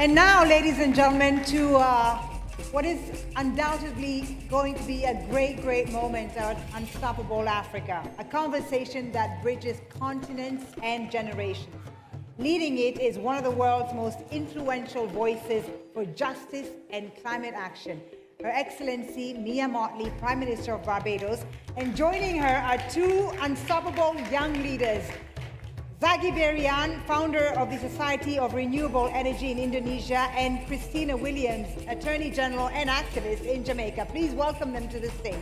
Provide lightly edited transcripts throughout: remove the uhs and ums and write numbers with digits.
And now, ladies and gentlemen, to what is undoubtedly going to be a great, great moment at Unstoppable Africa, a conversation that bridges continents and generations. Leading it is one of the world's most influential voices for justice and climate action, Her Excellency Mia Mottley, Prime Minister of Barbados, and joining her are two unstoppable young leaders, Zaghi Berian, founder of the Society of Renewable Energy in Indonesia, and Christina Williams, Attorney General and activist in Jamaica. Please welcome them to the stage.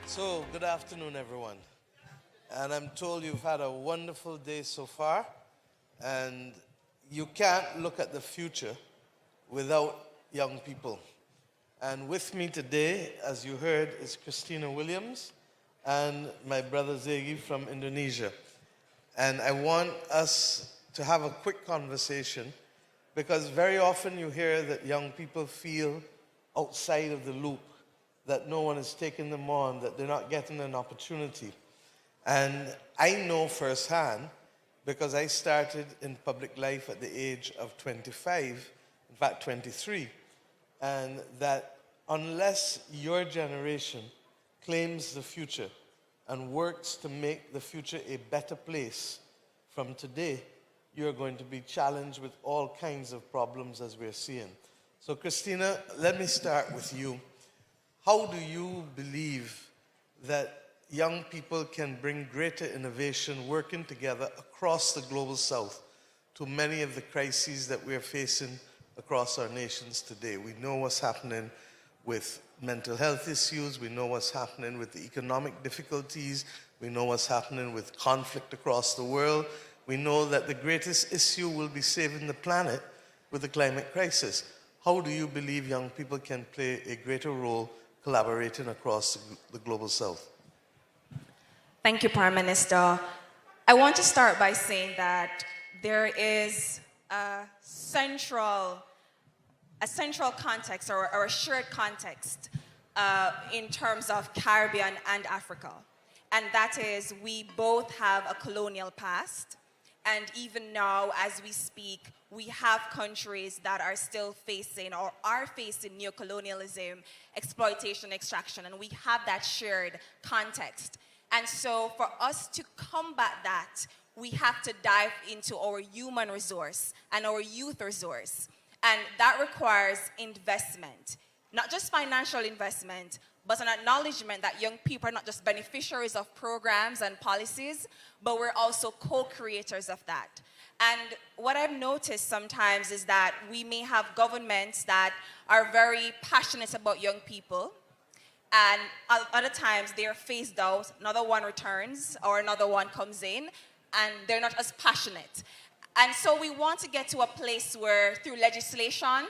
So, good afternoon, everyone. And I'm told you've had a wonderful day so far, and you can't look at the future without young people. And with me today, as you heard, is Christina Williams and my brother Zaghi from Indonesia. And I want us to have a quick conversation, because very often you hear that young people feel outside of the loop, that no one is taking them on, that they're not getting an opportunity. And I know firsthand, because I started in public life at the age of 25, in fact 23, and that unless your generation claims the future and works to make the future a better place from today, you're going to be challenged with all kinds of problems as we're seeing. So Christina, let me start with you. How do you believe that young people can bring greater innovation working together across the global south to many of the crises that we're facing across our nations today? We know what's happening with mental health issues, we know what's happening with the economic difficulties, we know what's happening with conflict across the world. We know that the greatest issue will be saving the planet with the climate crisis. How do you believe young people can play a greater role collaborating across the global south? Thank you, Prime Minister. I want to start by saying that there is a central context or a shared context in terms of Caribbean and Africa. And that is, we both have a colonial past. And even now, as we speak, we have countries that are still facing or are facing neocolonialism, exploitation, extraction, and we have that shared context. And so for us to combat that, we have to dive into our human resource and our youth resource. And that requires investment, not just financial investment, but an acknowledgement that young people are not just beneficiaries of programs and policies, but we're also co-creators of that. And what I've noticed sometimes is that we may have governments that are very passionate about young people, and other times they're phased out, another one returns, or another one comes in, and they're not as passionate. And so we want to get to a place where, through legislation,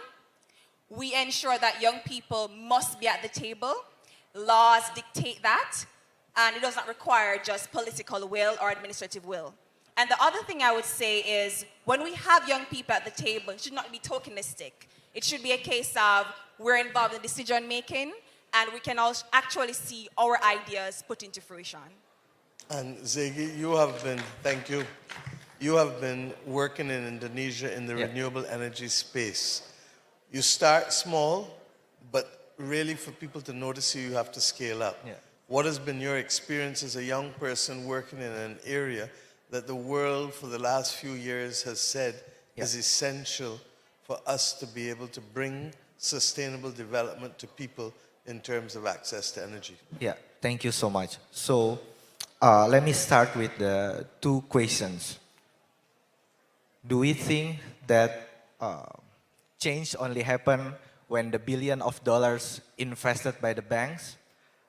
we ensure that young people must be at the table. Laws dictate that, and it does not require just political will or administrative will. And the other thing I would say is, when we have young people at the table, it should not be tokenistic. It should be a case of we're involved in decision making, and we can also actually see our ideas put into fruition. And Zaghi, you have been, thank you, you have been working in Indonesia in the renewable energy space. You start small, but really for people to notice you, you have to scale up. Yeah. What has been your experience as a young person working in an area that the world for the last few years has said is essential for us to be able to bring sustainable development to people in terms of access to energy? Yeah, thank you so much. So let me start with the two questions. Do we think that change only happen when the billion of dollars invested by the banks?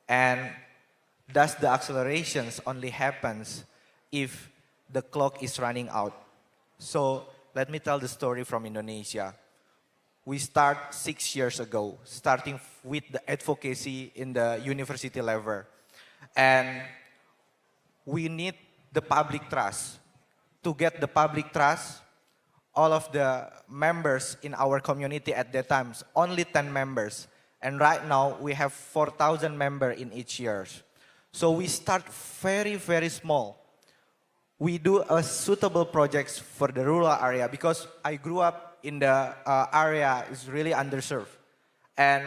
And does the accelerations only happens if the clock is running out? So let me tell the story from Indonesia. We start 6 years ago, starting with the advocacy in the university level. And we need the public trust. To get the public trust, all of the members in our community at that time, only 10 members. And right now, we have 4,000 members in each year. So we start very, very small. We do a suitable projects for the rural area because I grew up in the area is really underserved. And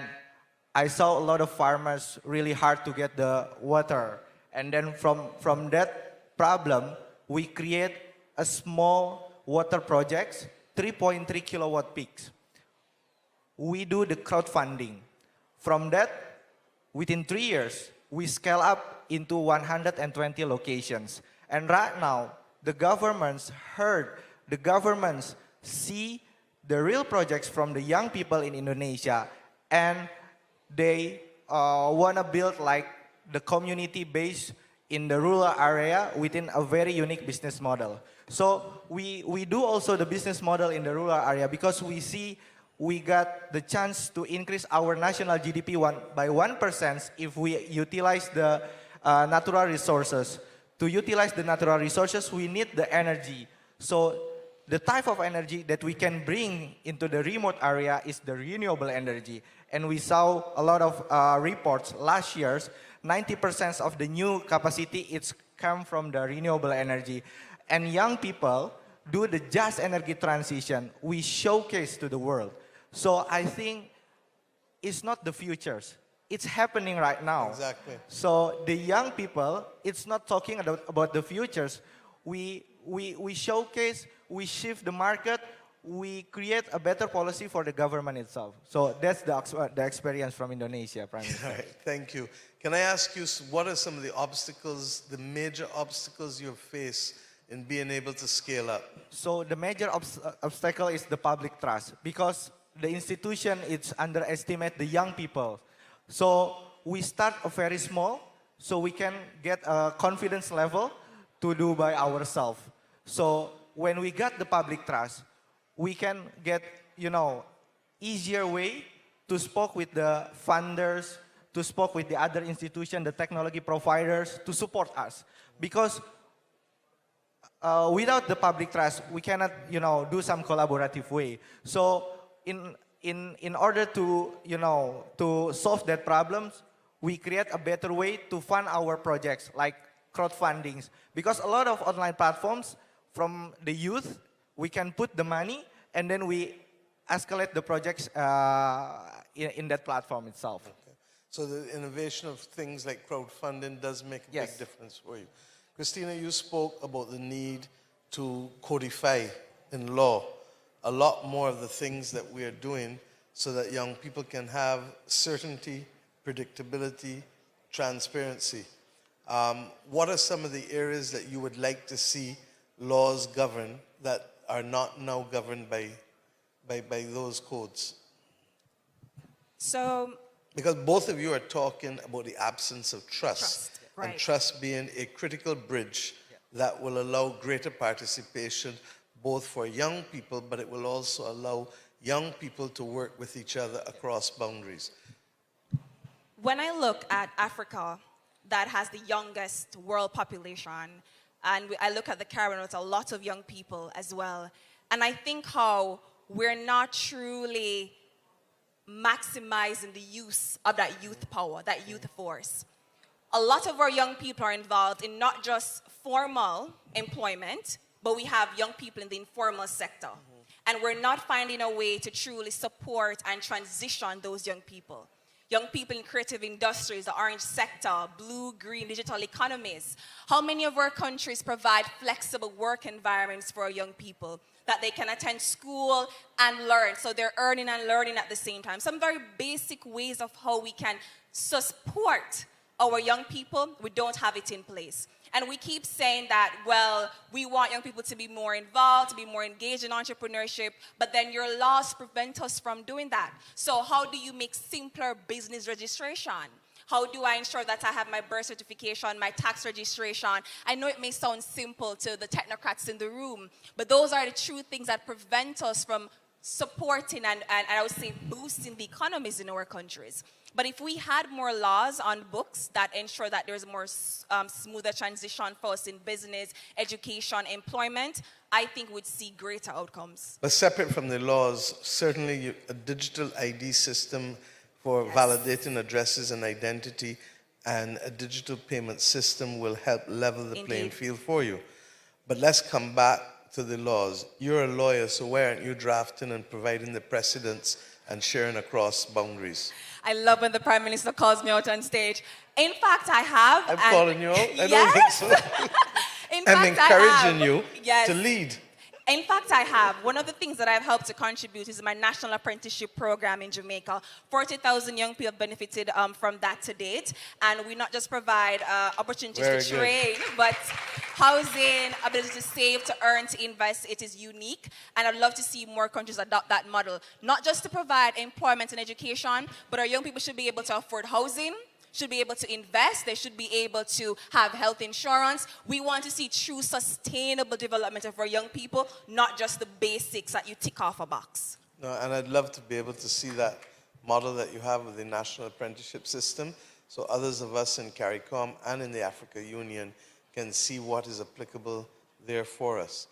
I saw a lot of farmers really hard to get the water. And then from that problem, we create a small water projects, 3.3 kilowatt peaks. We do the crowdfunding. From that, within 3 years, we scale up into 120 locations. And right now, the governments see the real projects from the young people in Indonesia, and they want to build like the community base in the rural area within a very unique business model. So we do also the business model in the rural area because we see we got the chance to increase our national GDP by 1% if we utilize the natural resources. To utilize the natural resources, we need the energy. So the type of energy that we can bring into the remote area is the renewable energy. And we saw a lot of reports last year, 90% of the new capacity it's come from the renewable energy. And young people do the just energy transition. We showcase to the world. So I think it's not the futures. It's happening right now. Exactly. So the young people, it's not talking about the futures. We showcase, we shift the market, we create a better policy for the government itself. So that's the experience from Indonesia, Prime Minister. All right, thank you. Can I ask you, what are some of the obstacles, the major obstacles you've faced in being able to scale up? So the major obstacle is the public trust because the institution is underestimate the young people. So we start very small so we can get a confidence level to do by ourselves. So when we got the public trust, we can get, easier way to speak with the funders, to speak with the other institutions, the technology providers, to support us. Because without the public trust, we cannot, do some collaborative way. So in order to, to solve that problems, we create a better way to fund our projects like crowdfundings. Because a lot of online platforms from the youth, we can put the money and then we escalate the projects in that platform itself. Okay. So the innovation of things like crowdfunding does make a big difference for you. Christina, you spoke about the need to codify in law a lot more of the things that we are doing so that young people can have certainty, predictability, transparency. What are some of the areas that you would like to see laws govern that are not now governed by those codes? So, because both of you are talking about the absence of trust. Right. And trust being a critical bridge that will allow greater participation both for young people, but it will also allow young people to work with each other across boundaries. When I look at Africa, that has the youngest world population, and I look at the Caribbean with a lot of young people as well, and I think how we're not truly maximizing the use of that youth power, that youth force. A lot of our young people are involved in not just formal employment, but we have young people in the informal sector. And we're not finding a way to truly support and transition those young people. Young people in creative industries, the orange sector, blue, green, digital economies. How many of our countries provide flexible work environments for our young people that they can attend school and learn, so they're earning and learning at the same time? Some very basic ways of how we can support our young people, we don't have it in place. And we keep saying that, well, we want young people to be more involved, to be more engaged in entrepreneurship, but then your laws prevent us from doing that. So how do you make simpler business registration? How do I ensure that I have my birth certification, my tax registration? I know it may sound simple to the technocrats in the room, but those are the true things that prevent us from supporting and I would say boosting the economies in our countries. But if we had more laws on books that ensure that there's more smoother transition for us in business, education, employment, I think we'd see greater outcomes. But separate from the laws, certainly a digital ID system for validating addresses and identity and a digital payment system will help level the playing field for you. But let's come back to the laws. You're a lawyer, so why aren't you drafting and providing the precedents and sharing across boundaries? I love when the Prime Minister calls me out on stage. In fact, I have. I'm calling you out? I Yes. don't think so. In I'm fact, encouraging you Yes. to lead. In fact, I have. One of the things that I've helped to contribute is my national apprenticeship program in Jamaica. 40,000 young people have benefited from that to date. And we not just provide opportunities Very to good. train, but housing, ability to save, to earn, to invest. It is unique. And I'd love to see more countries adopt that model. Not just to provide employment and education, but our young people should be able to afford housing, should be able to invest, they should be able to have health insurance. We want to see true sustainable development of our young people, not just the basics that you tick off a box. No, and I'd love to be able to see that model that you have with the national apprenticeship system, so others of us in CARICOM and in the Africa Union can see what is applicable there for us.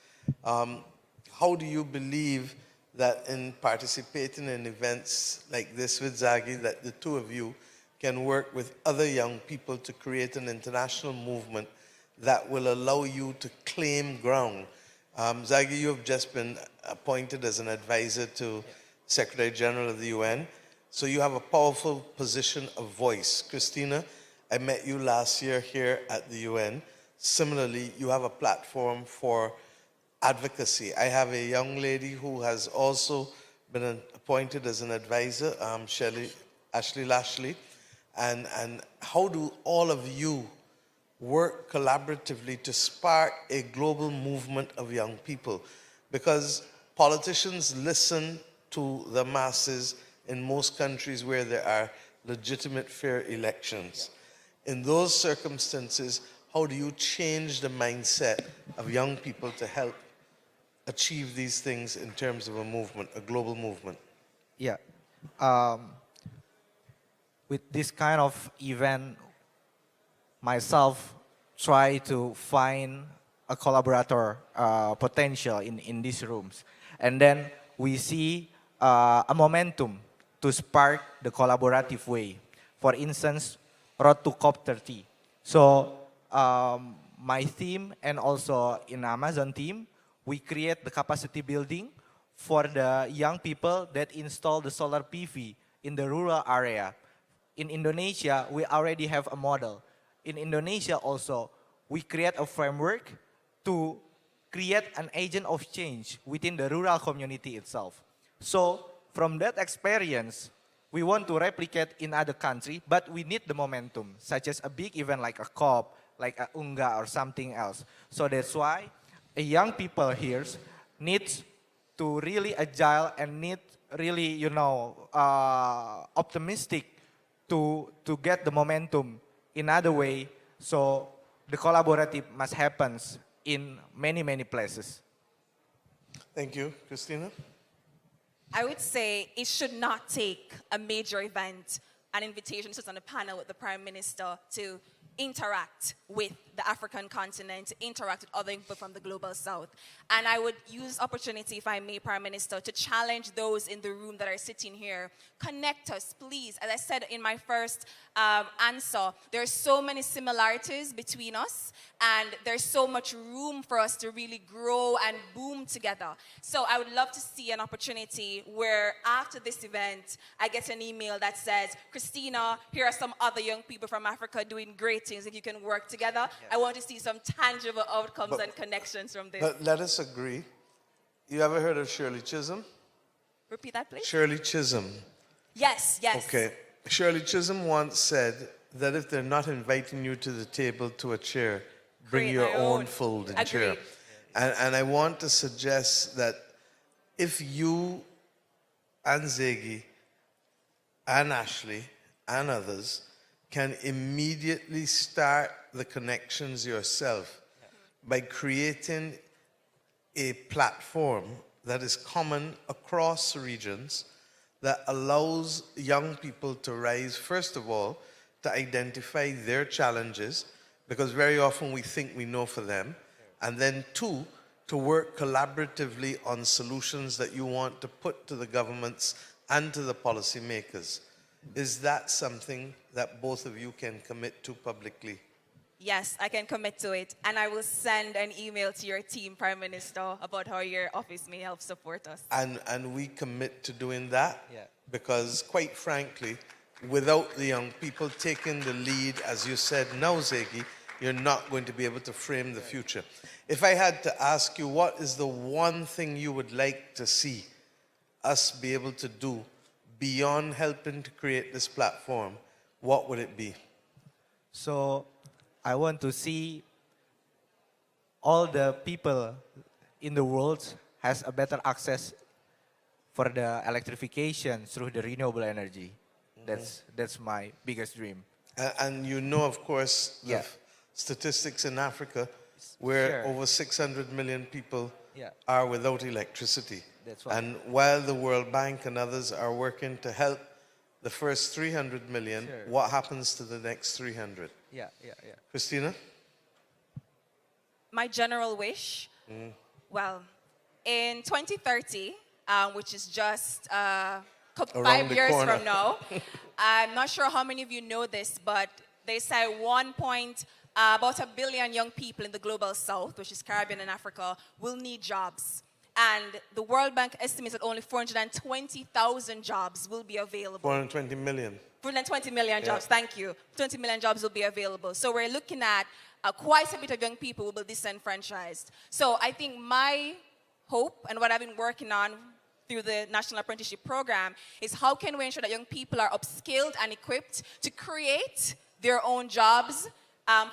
How do you believe that in participating in events like this with Zagi, that the two of you can work with other young people to create an international movement that will allow you to claim ground? Zagi, you have just been appointed as an advisor to Secretary General of the UN, so you have a powerful position of voice. Christina, I met you last year here at the UN. Similarly, you have a platform for advocacy. I have a young lady who has also been appointed as an advisor, Ashley Lashley. And how do all of you work collaboratively to spark a global movement of young people? Because politicians listen to the masses in most countries where there are legitimate, fair elections. In those circumstances, how do you change the mindset of young people to help achieve these things in terms of a movement, a global movement? Yeah. With this kind of event, myself try to find a collaborator potential in these rooms. And then we see a momentum to spark the collaborative way. For instance, Road to COP30. So my team and also in Amazon team, we create the capacity building for the young people that install the solar PV in the rural area. In Indonesia, we already have a model. In Indonesia also, we create a framework to create an agent of change within the rural community itself. So from that experience, we want to replicate in other countries, but we need the momentum, such as a big event like a COP, like a UNGA or something else. So that's why young people here needs to really agile and need really, optimistic to get the momentum in other way. So the collaborative must happen in many, many places. Thank you. Christina? I would say it should not take a major event, an invitation to sit on a panel with the Prime Minister to interact with the African continent, interact with other people from the global south. And I would use opportunity, if I may, Prime Minister, to challenge those in the room that are sitting here. Connect us, please. As I said in my first answer, there are so many similarities between us, and there's so much room for us to really grow and boom together. So I would love to see an opportunity where after this event, I get an email that says, Christina, here are some other young people from Africa doing great things. If you can work together, I want to see some tangible outcomes and connections from this. But let us agree. You ever heard of Shirley Chisholm? Repeat that, please. Shirley Chisholm. Yes, yes. Okay. Shirley Chisholm once said that if they're not inviting you to the table to a chair, bring Create your your own own. folding Agreed. chair. And I want to suggest that if you and Ziggy and Ashley and others can immediately start the connections yourself by creating a platform that is common across regions that allows young people to rise, first of all, to identify their challenges, because very often we think we know for them, and then two, to work collaboratively on solutions that you want to put to the governments and to the policymakers. Is that something that both of you can commit to publicly? Yes, I can commit to it. And I will send an email to your team, Prime Minister, about how your office may help support us. And we commit to doing that, Yeah. because quite frankly, without the young people taking the lead, as you said now, Ziggy, you're not going to be able to frame the future. If I had to ask you, what is the one thing you would like to see us be able to do beyond helping to create this platform, what would it be? So I want to see all the people in the world has a better access for the electrification through the renewable energy. That's my biggest dream. And you know, of course, the Yeah. statistics in Africa, where Sure. over 600 million people Yeah. are without electricity. That's right. And while the World Bank and others are working to help the first 300 million, Sure. what happens to the next 300? Yeah. Christina? My general wish, well, in 2030, which is just Around 5 the years corner. from now, I'm not sure how many of you know this, but they say about 1 billion young people in the global south, which is Caribbean and Africa, will need jobs. And the World Bank estimates that only 420,000 jobs will be available. 420 million. 420 million jobs, Yeah. thank you. 20 million jobs will be available. So we're looking at quite a bit of young people who will be disenfranchised. So I think my hope and what I've been working on through the National Apprenticeship Program is how can we ensure that young people are upskilled and equipped to create their own jobs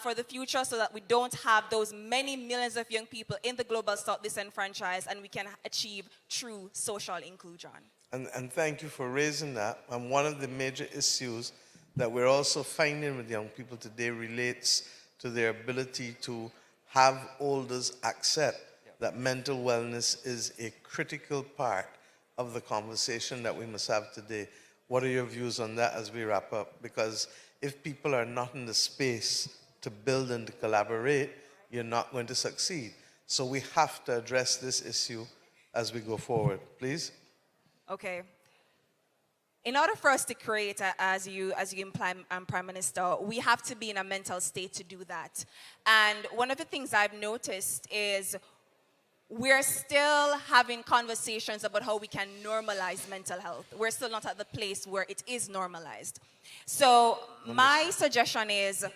for the future, so that we don't have those many millions of young people in the global south disenfranchised, and we can achieve true social inclusion. And thank you for raising that. And one of the major issues that we're also finding with young people today relates to their ability to have elders accept that mental wellness is a critical part of the conversation that we must have today. What are your views on that as we wrap up? Because if people are not in the space to build and to collaborate, you're not going to succeed. So we have to address this issue as we go forward. Please. Okay. In order for us to create, as you imply, Prime Minister, we have to be in a mental state to do that. And one of the things I've noticed is we're still having conversations about how we can normalize mental health. We're still not at the place where it is normalized. So my suggestion is,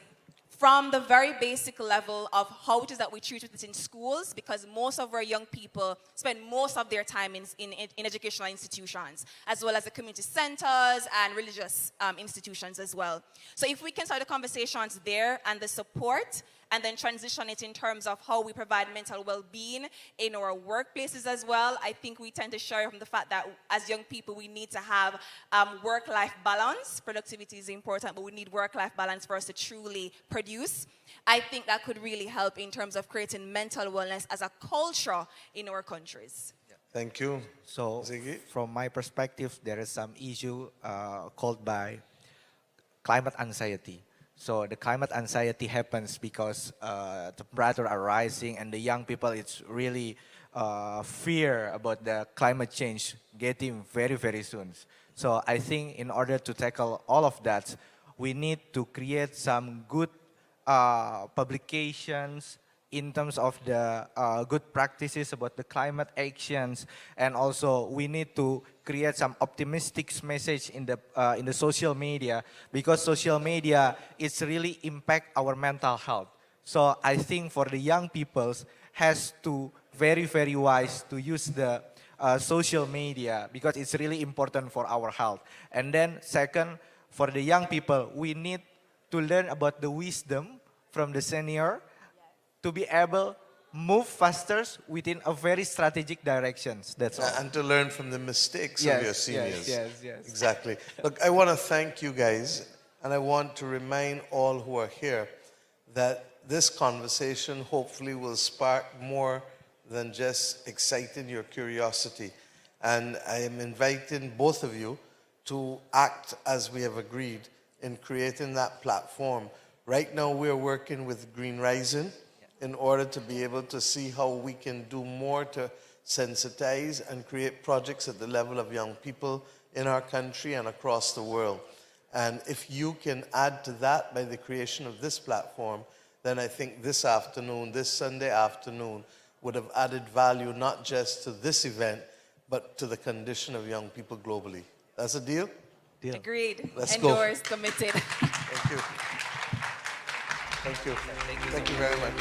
from the very basic level of how it is that we treat it in schools, because most of our young people spend most of their time in educational institutions, as well as the community centers and religious institutions as well. So if we can start the conversations there and the support, and then transition it in terms of how we provide mental well-being in our workplaces as well, I think we tend to shy from the fact that as young people, we need to have work-life balance. Productivity is important, but we need work-life balance for us to truly produce. I think that could really help in terms of creating mental wellness as a culture in our countries. Thank you. So Ziggy? from my perspective, there is some issue called by climate anxiety. So the climate anxiety happens because temperatures are rising, and the young people, it's really fear about the climate change getting very, very soon. So I think in order to tackle all of that, we need to create some good publications in terms of the good practices about the climate actions, and also we need to create some optimistic message in the social media, because social media is really impact our mental health. So I think for the young people has to very, very wise to use the social media, because it's really important for our health. And then second, for the young people, we need to learn about the wisdom from the senior to be able move faster within a very strategic directions. That's all. And to learn from the mistakes of your seniors. Yes. Exactly. Look, I want to thank you guys, and I want to remind all who are here that this conversation hopefully will spark more than just exciting your curiosity. And I am inviting both of you to act as we have agreed in creating that platform. Right now we're working with Green Rising in order to be able to see how we can do more to sensitize and create projects at the level of young people in our country and across the world. And if you can add to that by the creation of this platform, then I think this afternoon, this Sunday afternoon, would have added value not just to this event, but to the condition of young people globally. That's a deal? Deal. Agreed. Let's Endorsed, committed. Thank you. Thank you. Thank you very much.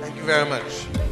Thank you very much.